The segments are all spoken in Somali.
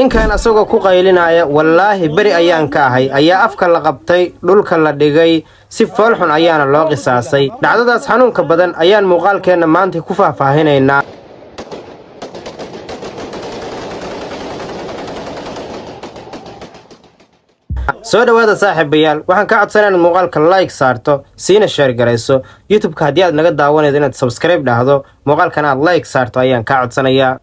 ninkan asagoo ku qaylinaya wallaahi bari ayaan ka ahay ayaa afka la qabtay dhulka la dhigay si foolxun ayaana loo qisaasay dhacdadaas xanuunka badan ayaan muuqaalkeena maanta ku faahfaahinaynaa soo dhawaada saaxiibayaal waxaan ka codsanayaa inaad muuqaalka like saarto siina share garayso youtube-ka haddii aad naga daawanaydo inaad subscribe dhahdo muuqaalkan aad like saarto ayaan ka codsanayaa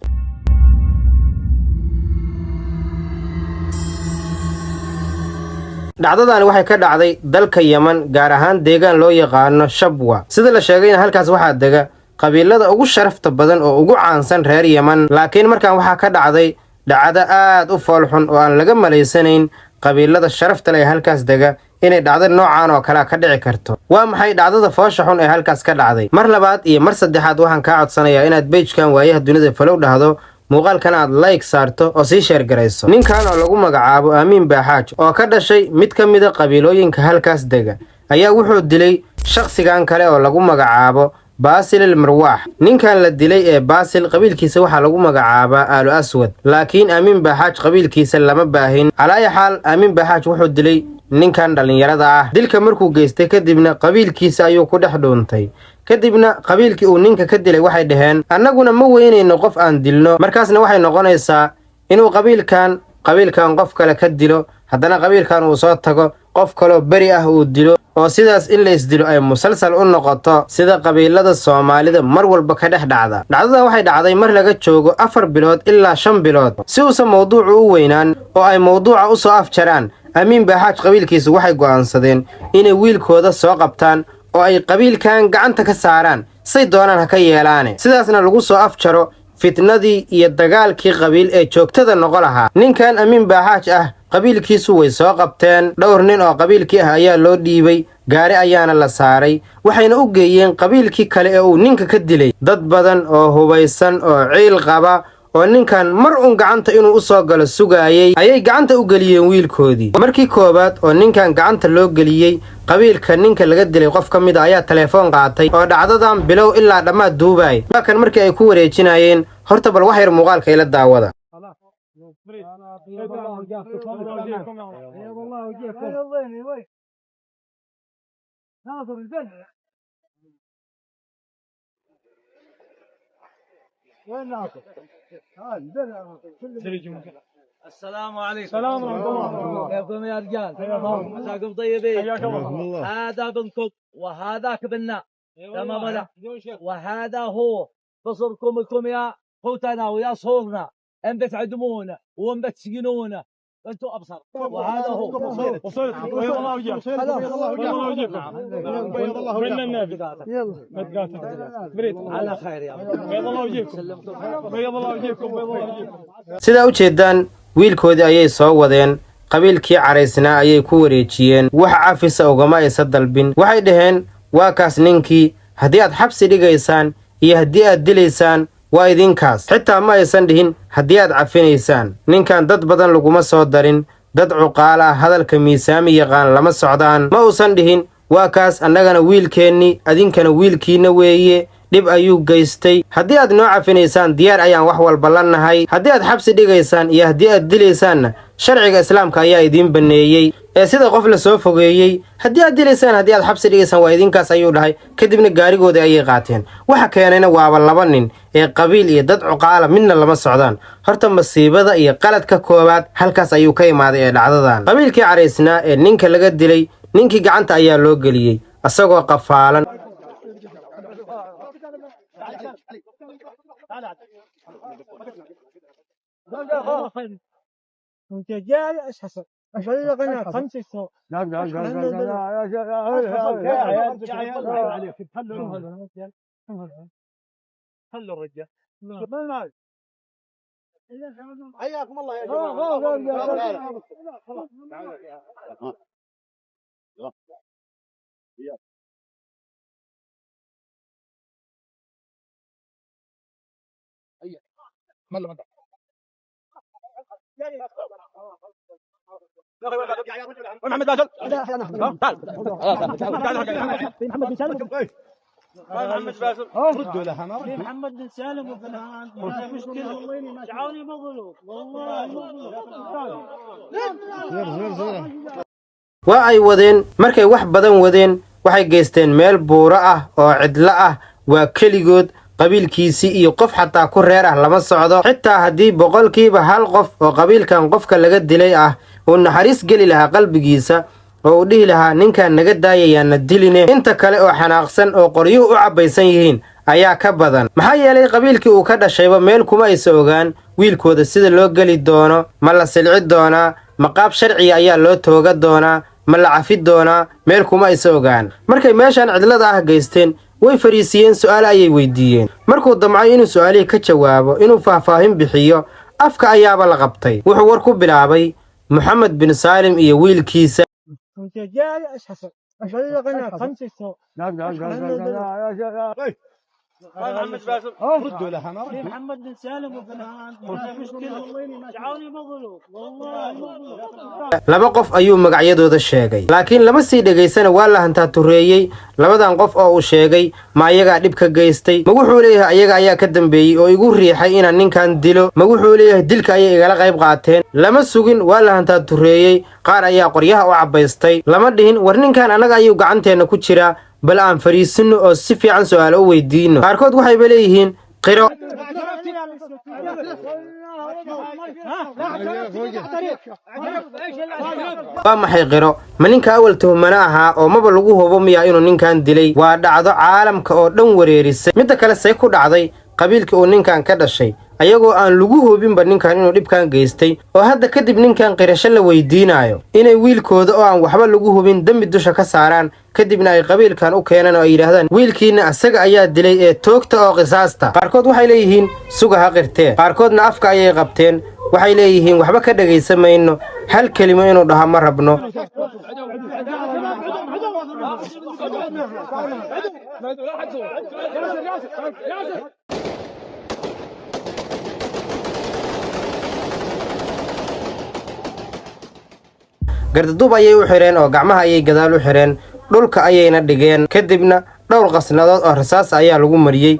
dhacdadani waxay ka dhacday dalka Yemen gaar ahaan deegaan loo yaqaano Shabwa sida la sheegay halkaas waxaa dega qabiilada ugu sharafta badan oo ugu caansan reer Yemen laakiin markaan waxaa ka dhacday dhacdo aad u foolxun oo aan laga maleysanayn qabiilada sharafta leh halkaas dega inay dhacdo noocan oo kala ka dhici karto waa maxay dhacdada foosha xun ee halkaas ka dhacday mar labaad iyo mar saddexaad waxaan ka codsanayaa inaad page-kan waayaha dunida follow dhahdo muuqaalkan aad like saarto oo sii share garayso ninkan oo lagu magacaabo Amiin Baaxaaj oo ka dhashay mid ka mid ah qabiilooyinka halkaas dega ayaa wuxuu dilay shakhsigan kale oo lagu magacaabo Basil al-Marwaax ninkan la dilay ee Basil qabiilkiisa waxa lagu magacaabaa Aalu Aswad laakiin Amiin Baaxaaj qabiilkiisa lama baahin calaa xaal Amiin Baaxaaj wuxuu dilay ninkan dhalinyarada ah dilka markuu geystay kadibna qabiilkiisa ayuu ku dhex dhuuntay kadibna qabiilkii uu ninka ka dilay waxay dhaheen annaguna ma weynayno qof aan dilno markaasna waxay noqonaysaa inuu qabiilkan qof kale ka dilo haddana qabiilkan uu soo tago qof kaloo bari ah uu dilo oo sidaas in la isdilo ay musalsal u noqoto sida qabiilada Soomaalida mar walba ka dhex dhacda dhacdada waxay dhacday mar laga joogo 4 bilood ilaa 5 bilood si uu mawduucu u weynaan oo ay mawduuca u soo afjaraan Amiin Baaxaaj qabiilkiisu waxay go'aansadeen inay wiilkooda soo qabtaan oo ay qabiilkan gacanta ka saaraan say doonaan ha ka yeelaane sidaasna lagu soo afjaro fitnadii iyo dagaalkii qabiil ee joogtada noqon lahaa ninkan Amiin Baaxaaj ah qabiilkiisu way soo qabteen dhowr nin oo qabiilkii ah ayaa loo dhiibay gaari ayaana la saaray waxayna u geeyeen qabiilkii kale ee uu ninka ka dilay dad badan oo hubaysan oo ciil qaba oo ninkan mar gacanta inuu u soo galo sugaayay ayay gacanta u galiyeen wiilkoodii markii koobaad oo ninkan gacanta loo galiyay qabiilka ninka laga dilay qof ka mid ah ayaa telefoon qaatay oo dhacdadan bilow ilaa dhamaad duubay laakiin markii ay ku wareejinayeen horta bal wax yar muuqaalka ila daawada السلام عليكم. السلام ورحمة الله. كيفكم يا رجال؟ مساكم طيبين. هذا بنكم وهذاك بنا. تمام ولا؟ وهذا هو بصركم لكم يا خوتنا ويا صورنا ان بتعدمونا وان بتسجنونا انتم ابصر وهذا هو وصلت بيض الله وجهك بيض الله وجهك بيض الله وجهك يلا بريد على خير يا بيض الله وجهكم بيض الله وجهكم بيض الله وجهكم sida u jeedaan wiilkoodii ayay soo wadeen qabiilkii caraysnaa ayay ku wareejiyeen wax cafisa ugama aysa dalbin waxay dhaheen waa kaas ninkii haddii aad xabsi dhigaysaan iyo haddii aad dilaysaan waa idinkaas xitaa ma aysan dhihin haddii aad cafinaysaan ninkan dad badan laguma soo darin dad cuqaal ah hadalka miisaami yaqaan lama socdaan ma uusan dhihin waa kaas annagana wiilkeenni adinkana wiilkiina weeye dhib ayuu geystay haddii aad noo cafinaysaan diyaar ayaan wax walba la nahay haddii aad xabsi dhigaysaan iyo haddii aad dilaysaanna sharciga islaamka ayaa idiin baneeyey ee sida qof la soo fogeeyey haddii aad dilaysaan haddii aad xabsi dhigaysaan waa idinkaas ayuu dhahay kadibna gaarigoodii ayay qaateen waxa keenayna waaba laba nin ee qabiil iyo dad cuqaala midna lama socdaan horta masiibada iyo qaladka koowaad halkaas ayuu ka imaaday ee dhacdadan qabiilkii caraysnaa ee ninka laga dilay ninkii gacanta ayaa loo geliyey asagoo qafaalan انت جاي ايش حصل؟ اشيل قناه 5 صوت لا خلوا الرجال حياكم الله يا جماعه ملا محمد باسل تعال محمد بن سالم محمد باسل ردوا له انا محمد بن سالم وفلان مشكله دعوني مظلوم والله waa ay wadeen markay wax badan wadeen waxay geysteen meel buuro ah oo cidlo ah waa keligood qabiilkiisii iyo qof xataa ku reer ah lama socdo xitaa haddii boqolkiiba hal qof oo qabiilkan qofka laga dilay ah uu naxariis geli lahaa qalbigiisa oo uu dhihi lahaa ninkan naga daayayaanna diline inta kale oo xanaaqsan oo qoryuhu u cabbaysan yihiin ayaa ka badan maxaa yeelay qabiilkii uu ka dhashayba meel kuma aysa ogaan wiilkooda sida loo geli doono ma la silci doonaa ma qaab sharciga ayaa loo tooga doonaa ma la cafi doonaa meel kuma aysa ogaan markay meeshaan cidlada ah geysteen way fariisiyeen su'aalo ayay weydiiyeen markuu damcay inuu su'aalihii ka jawaabo inuu faahfaahin bixiyo afka ayaaba la qabtay wuxuu war ku bilaabay moxamed bin saalim iyo wiilkiisa محمد باسل ردوا له انا محمد بن سالم وفلان مشكله دعوني مظلوم والله laba qof ayuu magacyadooda sheegay laakiin lama sii dhegaysana waa la hantaa tureeyey labadan qof oo uu sheegay ma ayagaa dhib ka geystay ma wuxuu leeyahay ayaga ayaa ka dambeeyey oo igu riixay inaan ninkan dilo ma wuxuu leeyahay dilka ayay igala qayb qaateen lama sugin waa la hantaa tureeyey qaar ayaa qoryaha u cabbaystay lama dhihin war ninkan annaga ayuu gacanteenna ku jiraa bal aan fariisinno oo si fiican su'aalo u weydiinno qaarkood waxayba leeyihiin qiro waa maxay qiro ma ninka awal tuhmana ahaa oo maba lagu hubo miyaa inuu ninkan dilay waa dhacdo caalamka oo dhan wareerisay midda kale say ku dhacday qabiilkii uu ninkan ka dhashay ayagoo aan lagu hubinba ninkan inuu dhibkan geystay oo hadda kadib ninkan qirasho la weydiinayo inay wiilkooda oo aan waxba lagu hubin dembi dusha ka saaraan kadibna ay qabiilkan u keenaan oo ay yidhaahdaan wiilkiina asaga ayaa dilay ee toogta oo qisaasta qaarkood waxay leeyihiin suga ha qirtee qaarkoodna afka ayay qabteen waxay leeyihiin waxba ka dhegaysan mayno hal kelimo inuu dhaho ma rabno gardaduub ayay u xidheen oo gacmaha ayay gadaal u xidheen dhulka ayayna dhigeen kadibna dhowr qasnadood oo rasaas ayaa lagu mariyey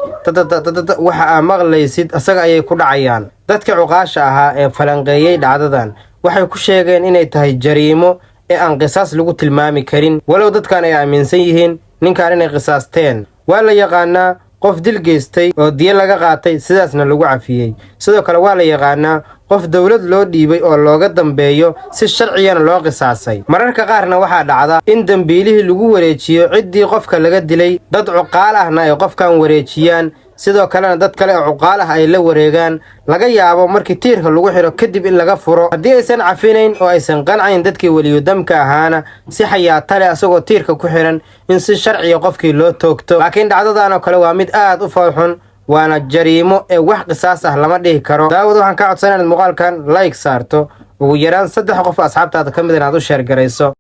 waxa aa maqlaysid asaga ayay ku dhacayaan dadka cuqaasha ahaa ee falanqeeyey dhacdadan waxay ku sheegeen inay tahay jariimo ee aan qisaas lagu tilmaami karin walow dadkan ay aaminsan yihiin ninkan inay qisaasteen waa la yaqaanaa qof dil geystay oo diyo laga qaatay sidaasna lagu cafiyey sidoo kale waa la yaqaanaa qof dawlad loo dhiibay oo looga dambeeyo si sharcigana loo qisaasay mararka qaarna waxaa dhacda in dembiilihii lagu wareejiyo ciddii qofka laga dilay dad cuqaal ahna ay qofkan wareejiyaan sidoo kalena dad kale oo cuqaal ah ay la wareegaan laga yaabo markii tiirka lagu xidho kadib in laga furo haddii aysan cafinayn oo aysan qancayn dadkii weliyudamka ahaana si xayaata leh asagoo tiirka ku xidhan in si sharciga qofkii loo toogto laakiin dhacdadan oo kale waa mid aad u foolxun waana jariimo ee wax qisaas ah lama dhihi karo daawad waxaan ka codsanaa inaad muuqaalkan like saarto ugu yaraan 3 qof asxaabtaada ka mid inaad u sheer garayso